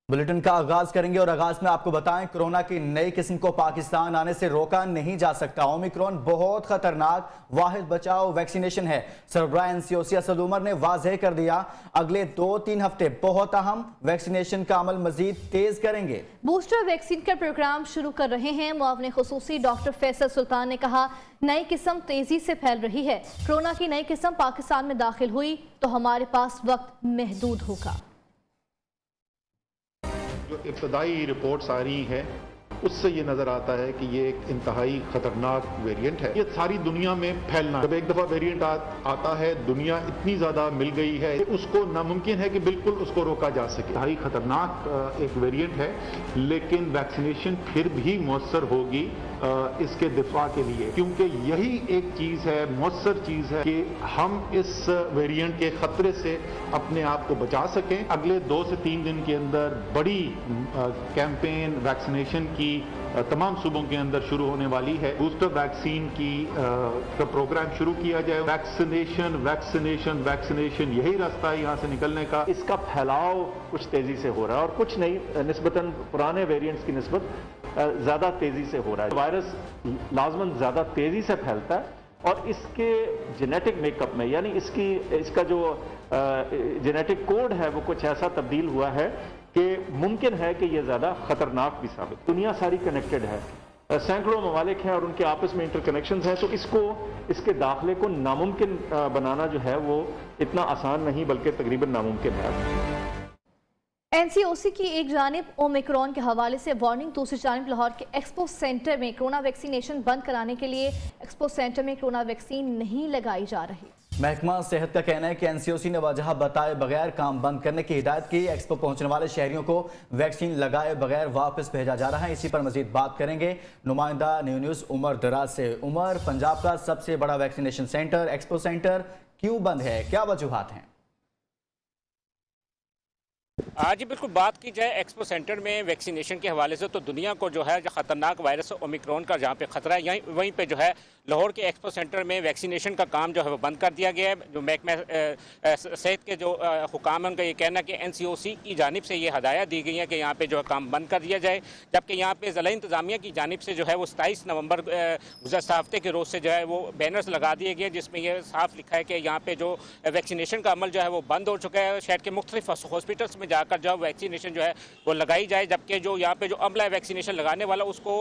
Bulletin का आगाज करेंगे और आगाज में आपको बताएं कोरोना की नई किस्म को पाकिस्तान आने से रोका नहीं जा सकता। ओमिक्रॉन बहुत खतरनाक वाहिद बचाव वैक्सीनेशन है। सरबराह एनसीओसी असद उमर ने वाज़ेह कर दिया, अगले 2-3 हफ्ते बहुत अहम, वैक्सीनेशन का अमल मजीद तेज करेंगे। बूस्टर वैक्सीन का प्रोग्राम शुरू कर रहे हैं। मुआविन खुसूसी डॉक्टर फैसल सुल्तान ने कहा, नई किस्म तेजी से फैल रही है। कोरोना की नई किस्म पाकिस्तान में दाखिल हुई तो हमारे पास वक्त महदूद होगा। जो इब्तदाई रिपोर्ट्स आ रही हैं उससे ये नजर आता है कि ये एक इंतहाई खतरनाक वेरिएंट है। ये सारी दुनिया में फैलना, जब एक दफा वेरिएंट आता है, दुनिया इतनी ज्यादा मिल गई है, उसको नामुमकिन है कि बिल्कुल उसको रोका जा सके। इंतहाई खतरनाक एक वेरिएंट है, लेकिन वैक्सीनेशन फिर भी मौसर होगी इसके दिफा के लिए, क्योंकि यही एक चीज है, मौसर चीज है कि हम इस वेरिएंट के खतरे से अपने आप को बचा सकें। अगले 2 से 3 दिन के अंदर बड़ी कैंपेन वैक्सीनेशन की तमाम सूबों के अंदर शुरू होने वाली है। बूस्टर वैक्सीन की का प्रोग्राम शुरू किया जाए। वैक्सीनेशन वैक्सीनेशन वैक्सीनेशन यही रास्ता है यहाँ से निकलने का। इसका फैलाव कुछ तेजी से हो रहा है और कुछ नहीं, निस्बतन पुराने वेरिएंट्स की निस्बत ज्यादा तेजी से हो रहा है। वायरस लाजमन ज्यादा तेजी से फैलता है और इसके जेनेटिक मेकअप में, यानी इसका जो जेनेटिक कोड है वो कुछ ऐसा तब्दील हुआ है कि मुमकिन है कि ये ज्यादा खतरनाक भी साबित। दुनिया सारी कनेक्टेड है, सैकड़ों ममालिक हैं और उनके आपस में इंटरकनेक्शंस हैं, तो इसके दाखिले को नामुमकिन बनाना जो है वो इतना आसान नहीं बल्कि तकरीबन नामुमकिन है। एनसीओसी की एक जानिब ओमिक्रॉन के हवाले से वार्निंग, दूसरी जानिब लाहौर के एक्सपो सेंटर में कोरोना वैक्सीनेशन बंद कराने के लिए एक्सपो सेंटर में कोरोना वैक्सीन नहीं लगाई जा रही। महकमा सेहत का कहना है कि एनसीओसी ने वजह बताए बगैर काम बंद करने की हिदायत की। एक्सपो पहुंचने वाले शहरियों को वैक्सीन लगाए बगैर वापस भेजा जा रहा है। इसी पर मजीद बात करेंगे नुमाइंदा न्यूज़ उमर दराज से। उमर, पंजाब का सबसे बड़ा वैक्सीनेशन सेंटर एक्सपो सेंटर क्यों बंद है, क्या वजूहात हैं? जी बिल्कुल, बात की जाए एक्सपो सेंटर में वैक्सीनेशन के हवाले से तो दुनिया को जो है ख़तरनाक वायरस ओमिक्रॉन का जहाँ पे ख़तरा है, वहीं पे जो है लाहौर के एक्सपो सेंटर में वैक्सीनेशन का काम जो है वो बंद कर दिया गया है। जो महकमा सेहत के जो हुकाम हैं उनका ये कहना है कि एनसीओसी की जानिब से ये हदायत दी गई है कि यहाँ पे जो है काम बंद कर दिया जाए, जबकि यहाँ पे ज़िला इंतज़ामिया की जानिब से जो है वो 27 नवंबर गुज़श्ता हफ्ते के रोज़ से जो है वो बैनर्स लगा दिए गए जिसमें यह साफ लिखा है कि यहाँ पे जो वैक्सीनेशन का अमल जो है वो बंद हो चुका है। शहर के मुख्तलिफ हॉस्पिटल्स में जाकर जो वैक्सीनेशन जो है वो लगाई जाए, जबकि जो यहाँ पे जो अमला है वैक्सीनेशन लगाने वाला उसको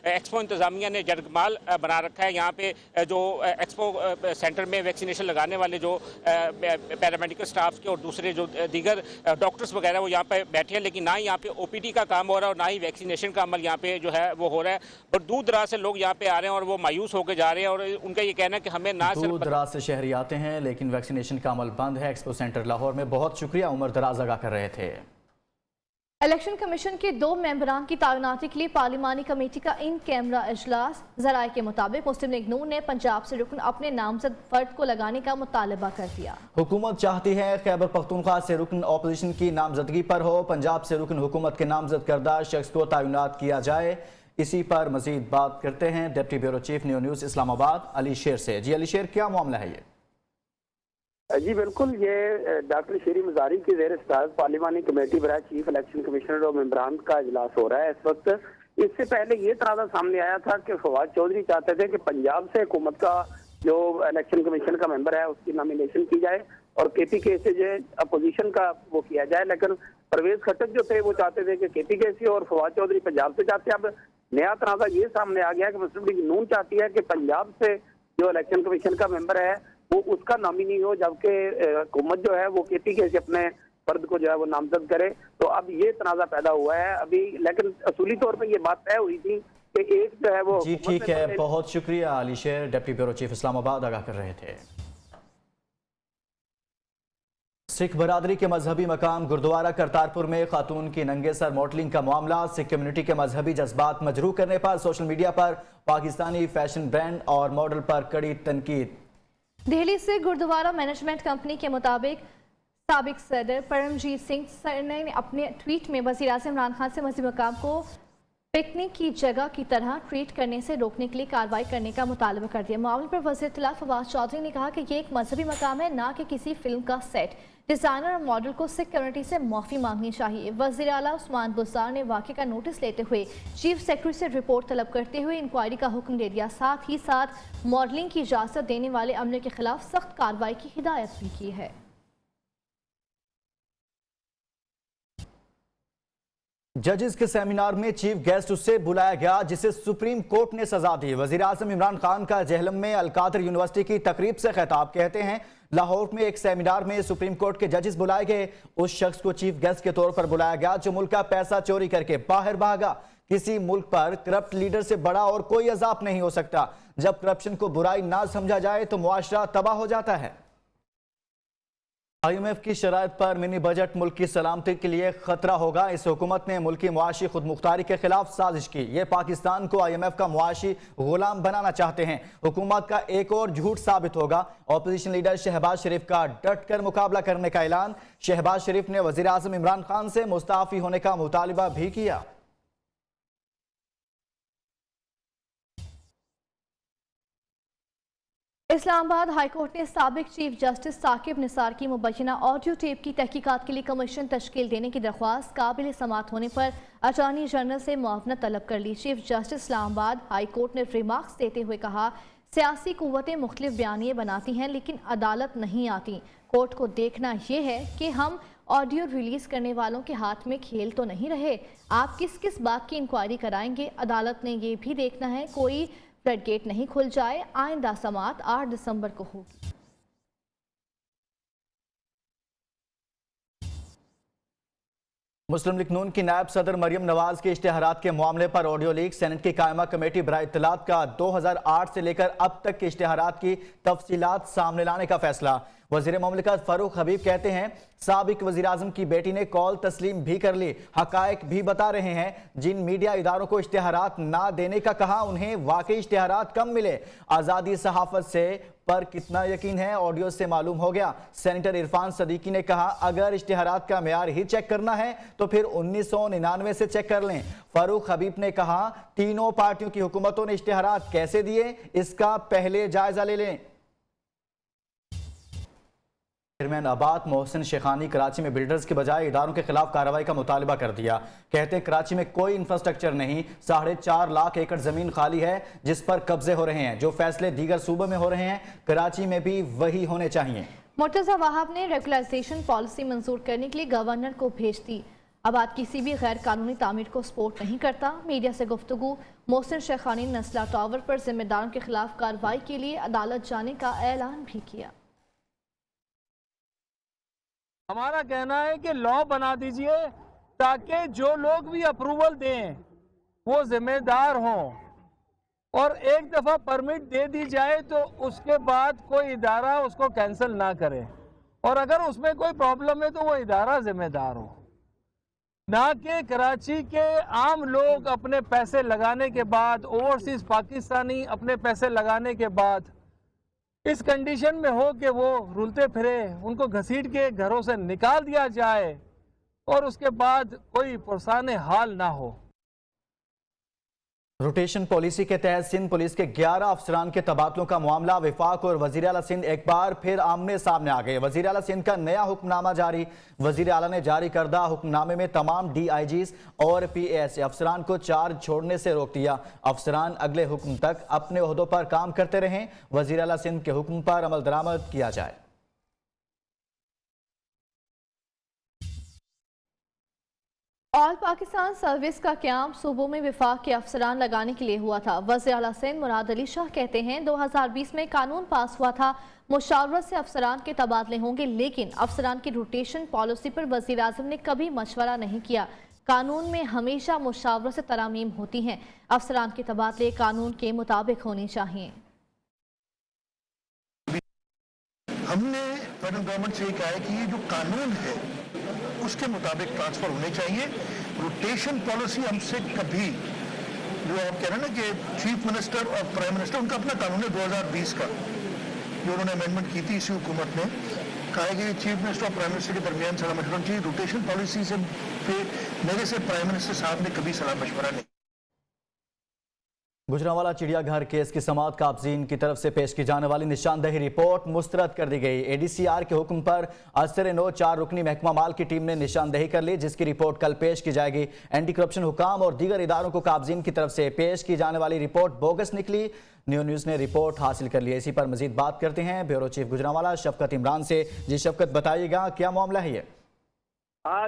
एक्सपो इंतज़ामिया ने जरगमाल बना रखा है। यहाँ पे जो एक्सपो सेंटर में वैक्सीनेशन लगाने वाले जो पैरामेडिकल स्टाफ के और दूसरे जो दीगर डॉक्टर्स वगैरह वो यहाँ पे बैठे हैं, लेकिन ना ही यहाँ पे ओपीडी का काम हो रहा है और ना ही वैक्सीनेशन का अमल यहाँ पे जो है वो हो रहा है। और दूर दराज से लोग यहाँ पे आ रहे हैं और वो मायूस होकर जा रहे हैं और उनका ये कहना है कि हमें ना दूर दराज से शहरी आते हैं लेकिन वैक्सीनेशन का अमल बंद है। एक्सपो सेंटर लाहौर में बहुत शुक्रिया, उमर दराज लगा कर रहे थे। इलेक्शन कमीशन के 2 मेंबरान की तैनाती के लिए पार्लिमानी कमेटी का इन कैमरा इजलास। ज़राए के मुताबिक मुस्लिम लीग नून ने पंजाब से रुकन अपने नामजद फर्द को लगाने का मुतालबा कर दिया। हुकूमत चाहती है खैबर पख्तूनख्वा से रुकन अपोजिशन की नामजदगी पर हो, पंजाब से रुकन हुकूमत के नामजद करदा शख्स को तैनात किया जाए। इसी पर मजीद बात करते हैं deputy bureau chief news Islamabad Ali शेर से। जी अली शेर, क्या मामला है ये? जी बिल्कुल, ये डॉक्टर शेरी मजारी की ज़ेर सदारत पार्लिमानी कमेटी बराए चीफ इलेक्शन कमिश्नर और मेंबरान का इजलास हो रहा है इस वक्त। इससे पहले ये तराजा सामने आया था कि फवाद चौधरी चाहते थे कि पंजाब से हुकूमत का जो इलेक्शन कमीशन का मेंबर है उसकी नॉमिनेशन की जाए और KPK से जो अपोजिशन का वो किया जाए, लेकिन परवेज खट्टक जो थे वो चाहते थे कि KPK से और फवाद चौधरी पंजाब से चाहते। अब नया तराजा ये सामने आ गया कि मुस्लिम लीग नून चाहती है कि पंजाब से जो इलेक्शन कमीशन का मेंबर है वो उसका नॉमिनी हो, जबकि हुकूमत जो है वो KPK से अपने फर्द को जो है वो नामजद करे। तो अब ये तनाजा पैदा हुआ है अभी, लेकिन असूली तौर पे ये बात तय हुई थी कि एक जो है वो। जी ठीक है, बहुत शुक्रिया अली शेर, डिप्टी ब्यूरो चीफ इस्लामाबाद आगाह कर रहे थे। सिख बरादरी के मजहबी मकाम गुरुद्वारा करतारपुर में खातून की नंगे सर मॉडलिंग का मामला। सिख कम्युनिटी के मजहबी जज्बात मजरूह करने पर सोशल मीडिया पर पाकिस्तानी फैशन ब्रांड और मॉडल पर कड़ी तनकीद। दिल्ली से गुरुद्वारा मैनेजमेंट कंपनी के मुताबिक साबिक सदर परमजीत सिंह सर ने अपने ट्वीट में वज़ीर आज़म इमरान खान से मजहबी मकाम को पिकनिक की जगह की तरह ट्रीट करने से रोकने के लिए कार्रवाई करने का मुतालबा कर दिया। मामले पर वज़ीर इत्तलात फवाद चौधरी ने कहा कि ये एक मजहबी मकाम है, ना कि किसी फिल्म का सेट। डिज़ाइनर और मॉडल को सिख कम्युनिटी से माफ़ी मांगनी चाहिए। वज़ीर आला उस्मान बुज़दार ने वाक़े का नोटिस लेते हुए चीफ सेक्रेटरी से रिपोर्ट तलब करते हुए इंक्वायरी का हुक्म दे दिया। साथ ही साथ मॉडलिंग की इजाज़त देने वाले अमले के खिलाफ सख्त कार्रवाई की हिदायत भी की है। जजेस के सेमिनार में चीफ गेस्ट उससे बुलाया गया जिसे सुप्रीम कोर्ट ने सजा दी। वजीर आज़म इमरान खान का जहलम में अलकादर यूनिवर्सिटी की तकरीब से खिताब। कहते हैं लाहौर में एक सेमिनार में सुप्रीम कोर्ट के जजेस बुलाए गए। उस शख्स को चीफ गेस्ट के तौर पर बुलाया गया जो मुल्क का पैसा चोरी करके बाहर भागा। किसी मुल्क पर करप्ट लीडर से बड़ा और कोई अजाब नहीं हो सकता। जब करप्शन को बुराई ना समझा जाए तो मुआशरा तबाह हो जाता है। IMF की शराइत पर मिनी बजट मुल्क की सलामती के लिए खतरा होगा। इस हुकूमत ने मुल्की मुआशी खुद मुख्तारी के खिलाफ साजिश की। ये पाकिस्तान को IMF का मुआशी गुलाम बनाना चाहते हैं। हुकूमत का एक और झूठ साबित होगा। ऑपोजिशन लीडर शहबाज शरीफ का डट कर मुकाबला करने का ऐलान। शहबाज शरीफ ने वजीर आज़म इमरान खान से मुस्ताफी होने का मुतालिबा भी किया। इस्लामाबाद हाई कोर्ट ने साबिक चीफ जस्टिस साकिब निसार की मुबैना ऑडियो टेप की तहकीकात के लिए कमीशन तश्कील देने की दरख्वास्त काबिल समाअत होने पर अटॉर्नी जनरल से मुआवनत तलब कर ली। Chief justice Islamabad high court ने रिमार्क्स देते हुए कहा, सियासी कुव्वतें मुख्तलिफ बयानिए बनाती हैं लेकिन अदालत नहीं आती। कोर्ट को देखना यह है कि हम ऑडियो रिलीज करने वालों के हाथ में खेल तो नहीं रहे। आप किस किस बात की इंक्वायरी कराएंगे? अदालत ने यह भी देखना है कोई फ्लड गेट नहीं खुल जाए। आइंदा समाअत 8 दिसंबर को होगी। मुस्लिम लीग नून की नायब सदर मरियम नवाज के इश्तिहारात के मामले पर ऑडियो लीक। सेनेट की कायमा कमेटी बराए इत्तलात का 2008 से लेकर अब तक के इश्तिहारात की तफसीलात सामने लाने का फैसला। वजीर ममलिकत फारूक हबीब कहते हैं साबिक वजीर आजम की बेटी ने कॉल तस्लीम भी कर ली। हकायक भी बता रहे हैं। जिन मीडिया इदारों को इश्तिहारात ना देने का कहा उन्हें वाकई इश्तिहारात कम मिले। आज़ादी सहाफत से पर कितना यकीन है ऑडियो से मालूम हो गया। सेनेटर इरफान सदीकी ने कहा अगर इश्तिहारात का मेयार ही चेक करना है तो फिर 1999 से चेक कर लें। फारूक हबीब ने कहा तीनों पार्टियों की हुकूमतों ने इश्तिहारात कैसे दिए इसका पहले जायजा ले लें। चेयरमैन आबाद मोहसिन शेखानी कराची में बिल्डर्स के बजाय इदारों के खिलाफ कार्रवाई का मुतालबा कर दिया। कहते हैं कराची में कोई इंफ्रास्ट्रक्चर नहीं, 4.5 लाख एकड़ जमीन खाली है जिस पर कब्जे हो रहे हैं। जो फैसले दीगर सूबों में हो रहे हैं कराची में भी वही होने चाहिए। मुर्तजा वहाब ने रेगुलराइजेशन पॉलिसी मंजूर करने के लिए गवर्नर को भेज दी। आबाद किसी भी गैर कानूनी तामीर को सपोर्ट नहीं करता। मीडिया से गुफ्तगू। मोहसिन शेखानी ने नस्ला टावर पर जिम्मेदारों के खिलाफ कार्रवाई के लिए अदालत जाने का ऐलान भी किया। हमारा कहना है कि लॉ बना दीजिए ताकि जो लोग भी अप्रूवल दें वो जिम्मेदार हों, और एक दफ़ा परमिट दे दी जाए तो उसके बाद कोई इदारा उसको कैंसिल ना करे, और अगर उसमें कोई प्रॉब्लम है तो वो इदारा जिम्मेदार हो, ना कि कराची के आम लोग अपने पैसे लगाने के बाद, ओवरसीज पाकिस्तानी अपने पैसे लगाने के बाद इस कंडीशन में हो कि वो रुलते फिरे, उनको घसीट के घरों से निकाल दिया जाए और उसके बाद कोई पुरसाने हाल ना हो। रोटेशन पॉलिसी के तहत सिंध पुलिस के 11 अफसरान के तबादलों का मामला वफाक और वजीर आला सिंध एक बार फिर आमने सामने आ गए। वजीर आला सिंध का नया हुक्मनामा जारी। वजीर आला ने जारी करदा हुक्मनामे में तमाम DIGs और PAS अफसरान को चार्ज छोड़ने से रोक दिया। अफसरान अगले हुक्म तक अपने ओहदों पर काम करते रहें। वजीर आला सिंध के हुक्म पर अमल दरामद किया जाए। ऑल पाकिस्तान सर्विस का क्याम सूबों में विफाक के अफसरान लगाने के लिए हुआ था। वज़ीर आला सिंध मुराद अली शाह कहते हैं 2020 में कानून पास हुआ था, मुशावरत से अफसरान के तबादले होंगे, लेकिन अफसरान की रोटेशन पॉलिसी पर वज़ीर आज़म ने कभी मशवरा नहीं किया। कानून में हमेशा मुशावरत से तरामीम होती हैं। अफसरान के तबादले कानून के मुताबिक होने चाहिए। हमने फेडरल गवर्नमेंट से कहा है कि ये जो कानून है उसके मुताबिक ट्रांसफर होने चाहिए। रोटेशन पॉलिसी हमसे कभी, जो आप कह रहे हैं ना कि चीफ मिनिस्टर और प्राइम मिनिस्टर, उनका अपना कानून है 2020 का, जो उन्होंने अमेंडमेंट की थी इसी हुकूमत ने, कहा है कि चीफ मिनिस्टर और प्राइम मिनिस्टर के दरमियान सलाह मशवरा चाहिए। रोटेशन पॉलिसी से मेरे से प्राइम मिनिस्टर साहब ने कभी सलाह मशवरा नहीं। गुजरांवाला चिड़ियाघर केस की समाअत काबजीन की तरफ से पेश की जाने वाली निशानदही रिपोर्ट मुस्तरद कर दी गई। एडीसीआर के हुक्म पर असर-ए-नौ 4 रुकनी महकमा माल की टीम ने निशानदही कर ली, जिसकी रिपोर्ट कल पेश की जाएगी। एंटी करप्शन हुकाम और दीगर इदारों को काबजीन की तरफ से पेश की जाने वाली रिपोर्ट बोगस निकली। न्यू न्यूज़ ने रिपोर्ट हासिल कर ली। इसी पर मजीद बात करते हैं ब्यूरो चीफ गुजरांवाला शफकत इमरान से। जी शफकत, बताइएगा क्या मामला है ये?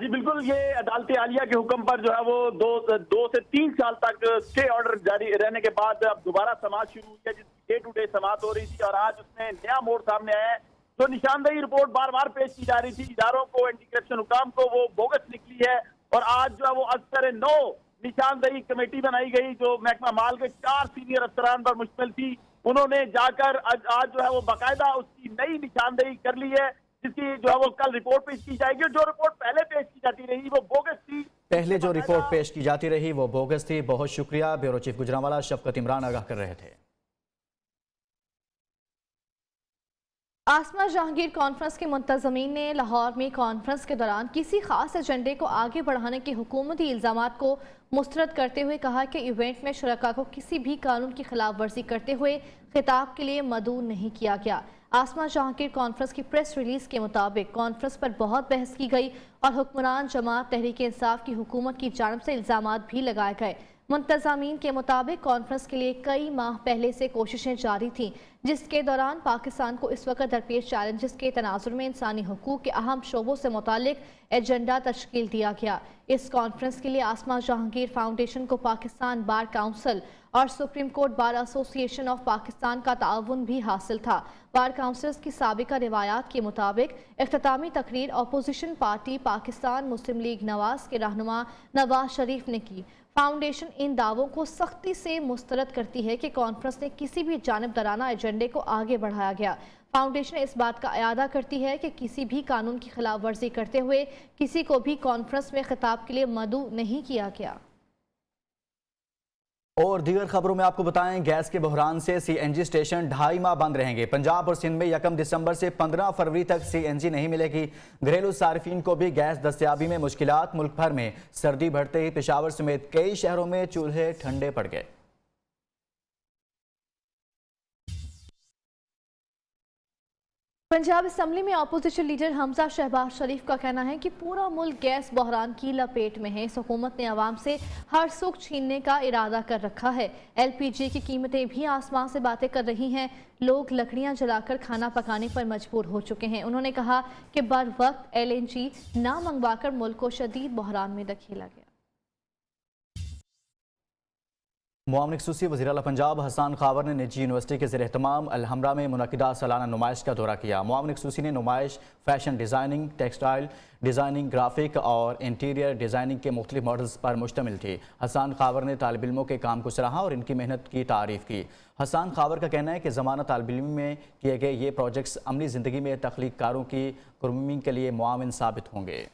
जी बिल्कुल, ये अदालत आलिया के हुक्म पर जो है वो दो से 3 साल तक स्टे ऑर्डर जारी रहने के बाद अब दोबारा समाअत शुरू हुई है, जिसकी डे टू डे समाअत हो रही थी और आज उसमें नया मोड़ सामने आया है। जो निशानदही रिपोर्ट बार बार पेश की जा रही थी इदारों को, एंटी करप्शन हुकाम को, वो बोगस निकली है और आज जो है वो असर-ए-नौ निशानदही कमेटी बनाई गई जो महकमा माल के 4 सीनियर अफसरान पर मुश्तमिल थी। उन्होंने जाकर आज जो है वो बाकायदा उसकी नई निशानदही कर ली है, जिसकी जो है वो कल रिपोर्ट पेश की जाएगी। और जो रिपोर्ट पहले पेश की जाती रही वो बोगस थी। पहले जो रिपोर्ट पेश की जाती रही वो बोगस थी। बहुत शुक्रिया, ब्यूरो चीफ गुजरांवाला शफकत इमरान आगाह कर रहे थे। आसमा जहांगीर कॉन्फ्रेंस के मुंतजमीन ने लाहौर में कॉन्फ्रेंस के दौरान किसी खास एजेंडे को आगे बढ़ाने के हुकूमती इल्जामात को मुस्तरद करते हुए कहा कि इवेंट में शुरका को किसी भी कानून की खिलाफ वर्जी करते हुए खिताब के लिए मदऊ नहीं किया गया। आसमा जहांगीर कॉन्फ्रेंस की प्रेस रिलीज के मुताबिक कॉन्फ्रेंस पर बहुत बहस की गई और हुक्मरान जमात तहरीक इंसाफ की हुकूमत की जानिब से इल्जामात भी लगाए गए। मुंतज़मीन के मुताबिक कॉन्फ्रेंस के लिए कई माह पहले से कोशिशें जारी थीं, जिसके दौरान पाकिस्तान को इस वक्त दरपेश चैलेंजेस के तनाजुर में इंसानी हुकूक के अहम शोबों से मुतालिक एजेंडा तश्कील दिया गया। इस कॉन्फ्रेंस के लिए आसमा जहांगीर फाउंडेशन को पाकिस्तान बार काउंसिल और supreme court bar association of Pakistan का ताउन भी हासिल था। बार काउंसिल्स की साबिका रिवायात के मुताबिक इख्तितामी तकरीर अपोजिशन पार्टी पाकिस्तान मुस्लिम लीग नवाज के रहनुमा नवाज शरीफ ने की। फाउंडेशन इन दावों को सख्ती से मुस्तरद करती है कि कॉन्फ्रेंस ने किसी भी जानिबदाराना एजेंडे को आगे बढ़ाया गया। फाउंडेशन इस बात का अयादा करती है कि किसी भी कानून की खिलाफ वर्जी करते हुए किसी को भी कॉन्फ्रेंस में खिताब के लिए मदऊ नहीं किया गया। और दीगर खबरों में आपको बताएं, गैस के बहरान से सीएनजी स्टेशन 2.5 माह बंद रहेंगे। पंजाब और सिंध में 1 दिसंबर से 15 फरवरी तक सीएनजी नहीं मिलेगी। घरेलू सार्फिन को भी गैस दस्तयाबी में मुश्किलात। मुल्क भर में सर्दी बढ़ते ही पेशावर समेत कई शहरों में चूल्हे ठंडे पड़ गए। पंजाब असम्बली में अपोजिशन लीडर हमजा शहबाज शरीफ का कहना है कि पूरा मुल्क गैस बहरान की लपेट में है। इस हुकूमत ने आवाम से हर सुख छीनने का इरादा कर रखा है। एलपीजी की कीमतें भी आसमान से बातें कर रही हैं। लोग लकड़ियां जलाकर खाना पकाने पर मजबूर हो चुके हैं। उन्होंने कहा कि बर वक्त एलएनजी ना मंगवाकर मुल्क को शदीद बहरान में धकेला गया। मुआविन खसूसी वज़ीर आला पंजाब हसन खावर ने निजी यूनिवर्सिटी के ज़ेर-ए-एहतमाम अलहमरा में मुनक़िदा सालाना नुमाइश का दौरा किया। मुआविन खसूसी ने नुमाइश fashion designing, textile designing, graphic और इंटीरियर डिज़ाइनिंग के मुख्तलिफ मॉडल्स पर मुश्तमिल थी। हसन खावर ने तालिब इल्मों के काम को सराहा और इनकी मेहनत की तारीफ़ की। हसन खावर का कहना है कि ज़माना तालिब इल्म में किए गए ये प्रोजेक्ट्स अमली ज़िंदगी में तख्लीक कारों की कुर्मी के लिए मुआविन साबित होंगे।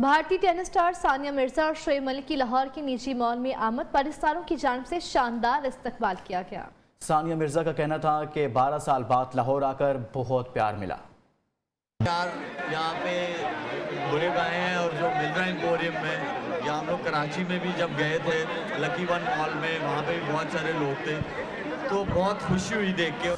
भारतीय टेनिस स्टार सानिया मिर्जा और शोएब मलिक की लाहौर की निजी मॉल में आमद पाकिस्तानियों की जानिब से शानदार इस्तकबाल किया गया। सानिया मिर्जा का कहना था कि 12 साल बाद लाहौर आकर बहुत प्यार मिला। यहाँ पे बुरे गए हैं और जो मिल रहे हैं एम्पोरियम में, या हम लोग कराची में भी जब गए थे लकी वन मॉल में, वहाँ पे भी बहुत सारे लोग थे, तो बहुत खुशी हुई देख के।